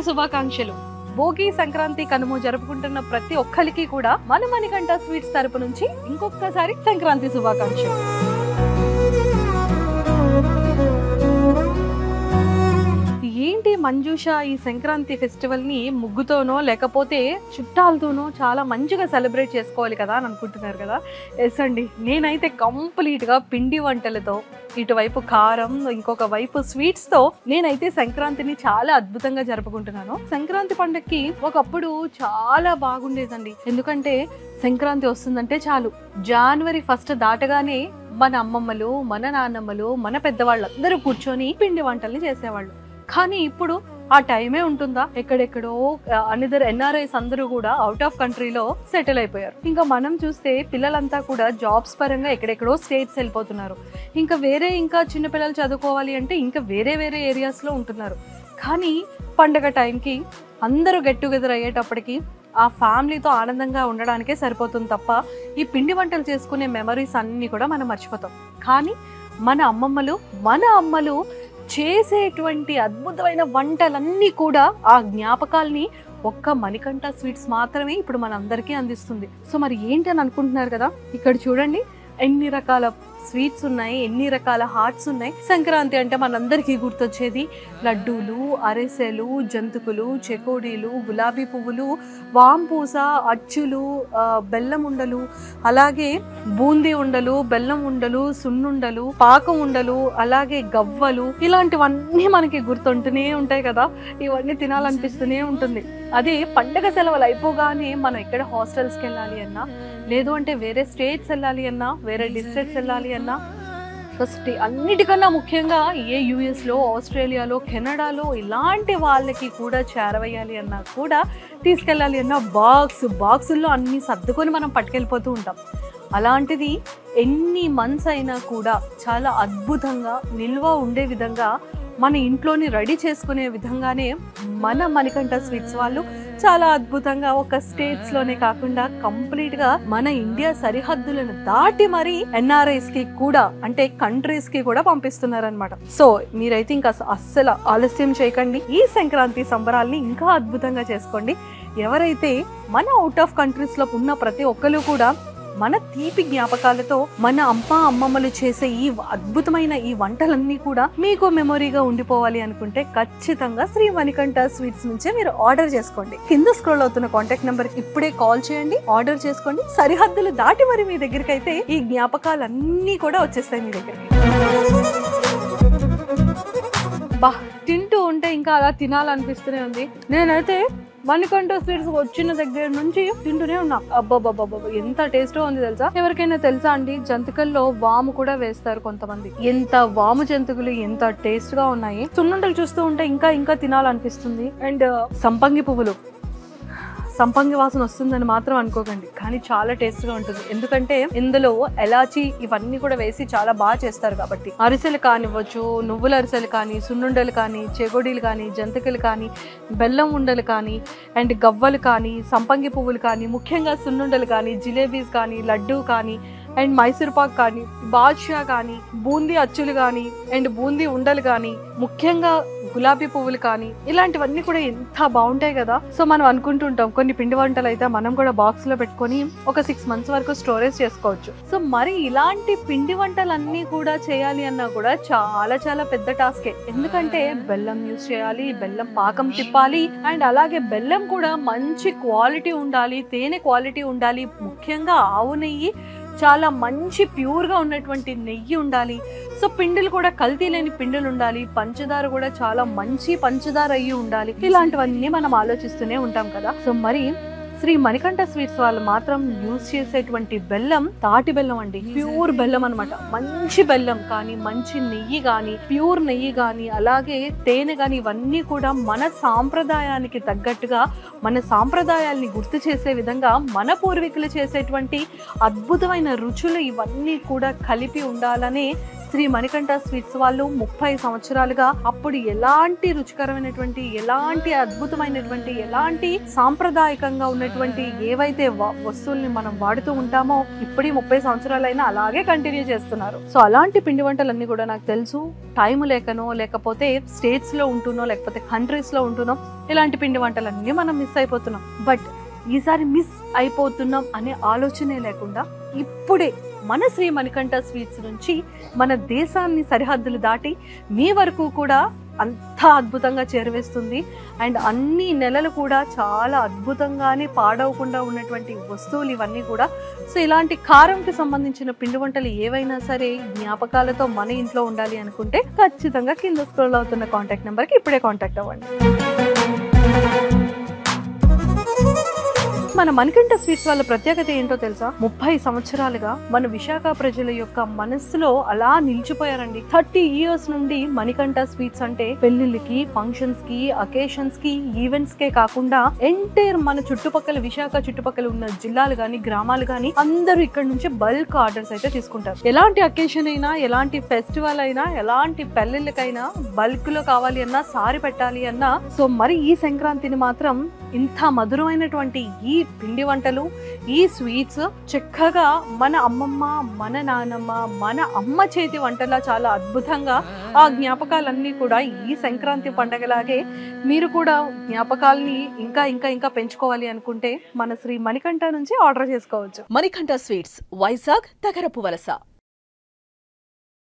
శుభాకాంక్షలు. భోగి, సంక్రాంతి, కనుమ జరుపుకుంటున్న ప్రతి ఒక్కరికి కూడా మన మణికంఠ స్వీట్స్ తరపు నుంచి ఇంకొకసారి సంక్రాంతి శుభాకాంక్షలు. ఏంటి మంజుష ఈ సంక్రాంతి ఫెస్టివల్ ని ముగ్గుతోనో లేకపోతే చుట్టాలతోనో చాలా మంచిగా సెలబ్రేట్ చేసుకోవాలి కదా అని అనుకుంటున్నారు కదా. ఎస్ అండి, నేనైతే కంప్లీట్ గా పిండి వంటలతో, ఇటువైపు కారం, ఇంకొక వైపు స్వీట్స్ తో నేనైతే సంక్రాంతిని చాలా అద్భుతంగా జరుపుకుంటున్నాను. సంక్రాంతి పండుగకి ఒకప్పుడు చాలా బాగుండేదండి. ఎందుకంటే సంక్రాంతి వస్తుందంటే చాలు, జనవరి 1 దాటగానే మన అమ్మమ్మలు, మన నాన్నమ్మలు, మన పెద్దవాళ్ళందరూ కూర్చొని పిండి వంటల్ని చేసేవాళ్ళు. కానీ ఇప్పుడు ఆ టైమే ఉంటుందా? ఎక్కడెక్కడో అనదర్ ఎన్ఆర్ఐస్ అందరూ కూడా అవుట్ ఆఫ్ కంట్రీలో సెటిల్ అయిపోయారు. ఇంకా మనం చూస్తే పిల్లలంతా కూడా జాబ్స్ పరంగా ఎక్కడెక్కడో స్టేట్స్ వెళ్ళిపోతున్నారు. ఇంకా చిన్నపిల్లలు చదువుకోవాలి అంటే ఇంకా వేరే ఏరియాస్లో ఉంటున్నారు. కానీ పండగ టైంకి అందరూ గెట్ టుగెదర్ అయ్యేటప్పటికి ఆ ఫ్యామిలీతో ఆనందంగా ఉండడానికే సరిపోతుంది తప్ప ఈ పిండి వంటలు చేసుకునే మెమరీస్ అన్నీ కూడా మనం మర్చిపోతాం. కానీ మన అమ్మలు చేసేటువంటి అద్భుతమైన వంటలన్నీ కూడా ఆ జ్ఞాపకాల్ని ఒక్క మణికంఠ స్వీట్స్ మాత్రమే ఇప్పుడు మనందరికీ అందిస్తుంది. సో మరి ఏంటి అని అనుకుంటున్నారు కదా, ఇక్కడ చూడండి ఎన్ని రకాల స్వీట్స్ ఉన్నాయి, ఎన్ని రకాల హాట్స్ ఉన్నాయి. సంక్రాంతి అంటే మనందరికీ గుర్తొచ్చేది లడ్డూలు, అరిసెలు, జంతుకులు, చెకోడీలు, గులాబీ పువ్వులు, వాంపూస, అచ్చులు, బెల్లం ఉండలు, అలాగే బూందీ ఉండలు, బెల్లం ఉండలు, సున్నుండలు, పాకం ఉండలు, అలాగే గవ్వలు, ఇలాంటివన్నీ మనకి గుర్తుంటూనే ఉంటాయి కదా. ఇవన్నీ తినాలనిపిస్తూనే ఉంటుంది. అదే పండగ సెలవులు అయిపోగానే మనం ఎక్కడ హాస్టల్స్కి వెళ్ళాలి అన్నా, లేదు అంటే వేరే స్టేట్స్ వెళ్ళాలి అన్నా, వేరే డిస్ట్రిక్ట్స్ వెళ్ళాలి అన్నా, ఫస్ట్ అన్నిటికన్నా ముఖ్యంగా యుఎస్లో, ఆస్ట్రేలియాలో, కెనడాలో ఇలాంటి వాళ్ళకి కూడా చేరవేయాలి అన్నా, కూడా తీసుకెళ్ళాలి అన్నా బాక్సుల్లో అన్ని సర్దుకొని మనం పట్టుకెళ్ళిపోతూ ఉంటాం. అలాంటిది ఎన్ని మంత్స్ అయినా కూడా చాలా అద్భుతంగా నిల్వ ఉండే విధంగా మన ఇంట్లోని రెడీ చేసుకునే విధంగానే మన మణికంఠ స్వీట్స్ వాళ్ళు చాలా అద్భుతంగా ఒక స్టేట్స్లోనే కాకుండా కంప్లీట్గా మన ఇండియా సరిహద్దులను దాటి మరి ఎన్ఆర్ఐస్ కి కూడా, అంటే కంట్రీస్ కి కూడా పంపిస్తున్నారనమాట. సో మీరైతే ఇంకా అస్సలు ఆలస్యం చేయకండి, ఈ సంక్రాంతి సంబరాల్ని ఇంకా అద్భుతంగా చేసుకోండి. ఎవరైతే మన అవుట్ ఆఫ్ కంట్రీస్ లో ఉన్న ప్రతి ఒక్కరు కూడా మన తీపి జ్ఞాపకాలతో మన అమ్మమ్మలు చేసే ఈ అద్భుతమైన ఈ వంటలన్నీ కూడా మీకు మెమొరీగా ఉండిపోవాలి అనుకుంటే ఖచ్చితంగా శ్రీ మణికంఠ స్వీట్స్ నుంచే మీరు ఆర్డర్ చేసుకోండి. కింద స్క్రోల్ అవుతున్న కాంటాక్ట్ నెంబర్ ఇప్పుడే కాల్ చేయండి, ఆర్డర్ చేసుకోండి. సరిహద్దులు దాటి మరి మీ దగ్గరికి అయితే ఈ జ్ఞాపకాలన్నీ కూడా వచ్చేస్తాయి మీ దగ్గరికి. తింటూ ఉంటే ఇంకా అలా తినాలనిపిస్తూనే ఉంది. నేనైతే మణికంఠ స్వీట్స్ వచ్చిన దగ్గర నుంచి తింటూనే ఉన్నా. అబ్బాబ్బాబ్బా ఎంత టేస్ట్గా ఉంది తెలుసా. ఎవరికైనా తెలుసా అండి, జంతికల్లో వాము కూడా వేస్తారు కొంతమంది. ఎంత వాము జంతికలు ఎంత టేస్ట్ గా ఉన్నాయి. సున్నుండలు చూస్తూ ఉంటే ఇంకా తినాలనిపిస్తుంది. అండ్ సంపంగి వాసన వస్తుందని మాత్రం అనుకోకండి, కానీ చాలా టేస్ట్ గా ఉంటుంది. ఎందుకంటే ఇందులో ఎలాచి ఇవన్నీ కూడా వేసి చాలా బాగా చేస్తారు కాబట్టి. అరిసెలు కానివ్వచ్చు, నువ్వుల అరిసెలు కానీ, సున్నుండలు కానీ, చెగోడీలు కానీ, జంతికలు కానీ, బెల్లం ఉండలు కానీ, అండ్ గవ్వలు కానీ, సంపంగి పువ్వులు కానీ, ముఖ్యంగా సున్నుండలు కానీ, జిలేబీస్ కానీ, లడ్డూ కానీ, అండ్ మైసూర్ పాక్ కానీ, బాద్షా కానీ, బూందీ అచ్చులు కానీ, అండ్ బూందీ ఉండలు కానీ, ముఖ్యంగా గులాబీ పువ్వులు కానీ, ఇలాంటివన్నీ కూడా ఎంత బాగుంటాయి కదా. సో మనం అనుకుంటుంటాం కొన్ని పిండి వంటలు అయితే మనం కూడా బాక్స్ లో పెట్టుకొని ఒక 6 months వరకు స్టోరేజ్ చేసుకోవచ్చు. సో మరి ఇలాంటి పిండి వంటలన్నీ కూడా చేయాలి అన్నా కూడా చాలా పెద్ద టాస్కే. ఎందుకంటే బెల్లం యూజ్ చేయాలి, బెల్లం పాకం తిప్పాలి, అండ్ అలాగే బెల్లం కూడా మంచి క్వాలిటీ ఉండాలి, తేనె క్వాలిటీ ఉండాలి, ముఖ్యంగా ఆవు నెయ్యి చాలా మంచి ప్యూర్గా ఉన్నటువంటి నెయ్యి ఉండాలి. సో పిండిలు కూడా కల్తీ లేని పిండిలు ఉండాలి, పంచదార కూడా చాలా మంచి పంచదార అయ్యి ఉండాలి. ఇలాంటివన్నీ మనం ఆలోచిస్తూనే ఉంటాం కదా. సో మరి శ్రీ మణికంఠ స్వీట్స్ వాళ్ళు మాత్రం యూజ్ చేసేటువంటి బెల్లం తాటి బెల్లం అండి, ప్యూర్ బెల్లం అనమాట. మంచి బెల్లం కానీ, మంచి నెయ్యి కానీ, ప్యూర్ నెయ్యి కానీ, అలాగే తేనె కానీ, ఇవన్నీ కూడా మన సాంప్రదాయానికి తగ్గట్టుగా, మన సాంప్రదాయాల్ని గుర్తు చేసే విధంగా మన పూర్వీకులు చేసేటువంటి అద్భుతమైన రుచులు ఇవన్నీ కూడా కలిపి ఉండాలనే శ్రీ మణికంఠ స్వీట్స్ వాళ్ళు 30 సంవత్సరాలుగా అప్పుడు ఎలాంటి రుచికరమైనటువంటి, ఎలాంటి అద్భుతమైనటువంటి, ఎలాంటి సాంప్రదాయకంగా ఉన్నటువంటి ఏవైతే వస్తువుల్ని మనం వాడుతూ ఉంటామో ఇప్పటి 30 సంవత్సరాలైనా అలాగే కంటిన్యూ చేస్తున్నారు. సో అలాంటి పిండి వంటలన్నీ కూడా నాకు తెలుసు. టైం లేకనో, లేకపోతే స్టేట్స్ లో ఉంటునో, లేకపోతే కంట్రీస్ లో ఉంటునో ఇలాంటి పిండి వంటలన్నీ మనం మిస్ అయిపోతున్నాం. బట్ ఈసారి మిస్ అయిపోతున్నాం అనే ఆలోచనే లేకుండా ఇప్పుడే మన శ్రీ మణికంఠ స్వీట్స్ నుంచి మన దేశాన్ని సరిహద్దులు దాటి మీ వరకు కూడా అంత అద్భుతంగా చేరవేస్తుంది. అండ్ అన్ని నెలలు కూడా చాలా అద్భుతంగానే పాడవకుండా ఉన్నటువంటి వస్తువులు ఇవన్నీ కూడా. సో ఇలాంటి కారంకి సంబంధించిన పిండి వంటలు ఏవైనా సరే జ్ఞాపకాలతో మన ఇంట్లో ఉండాలి అనుకుంటే ఖచ్చితంగా కింద స్క్రోల్ అవుతున్న కాంటాక్ట్ నెంబర్కి ఇప్పుడే కాంటాక్ట్ అవ్వండి. మన మణికంఠ స్వీట్స్ వాళ్ళ ప్రత్యేకత ఏంటో తెలుసా? 30 సంవత్సరాలుగా మన విశాఖ ప్రజల యొక్క మనస్సులో అలా నిలిచిపోయారండి. 30 years నుండి మణికంఠ స్వీట్స్ అంటే పెళ్లిళ్ళకి, ఫంక్షన్స్ కి, అకేషన్స్ కి, ఈవెంట్స్ కే కాకుండా ఎంటైర్ మన చుట్టుపక్కల, విశాఖ చుట్టుపక్కల ఉన్న జిల్లాలు గాని, గ్రామాలు గాని అందరూ ఇక్కడ నుంచి బల్క్ ఆర్డర్స్ అయితే తీసుకుంటారు. ఎలాంటి అకేషన్ అయినా, ఎలాంటి ఫెస్టివల్ అయినా, ఎలాంటి పెళ్లిళ్ళకైనా బల్క్ లో కావాలి అన్నా, సారి పెట్టాలి అన్నా, సో మరి ఈ సంక్రాంతిని మాత్రం ఇంత మధురమైనటువంటి ఈ పిండి వంటలు, ఈ స్వీట్స్ చక్కగా మన అమ్మమ్మ, మన నానమ్మ, మన అమ్మ చేతి వంటలా చాలా అద్భుతంగా ఆ జ్ఞాపకాలన్నీ కూడా ఈ సంక్రాంతి పండగలాగే మీరు కూడా జ్ఞాపకాలని ఇంకా ఇంకా ఇంకా పెంచుకోవాలి అనుకుంటే మన శ్రీ మణికంఠ నుంచి ఆర్డర్ చేసుకోవచ్చు. మణికంఠ స్వీట్స్, వైజాగ్, తగరపు వలస.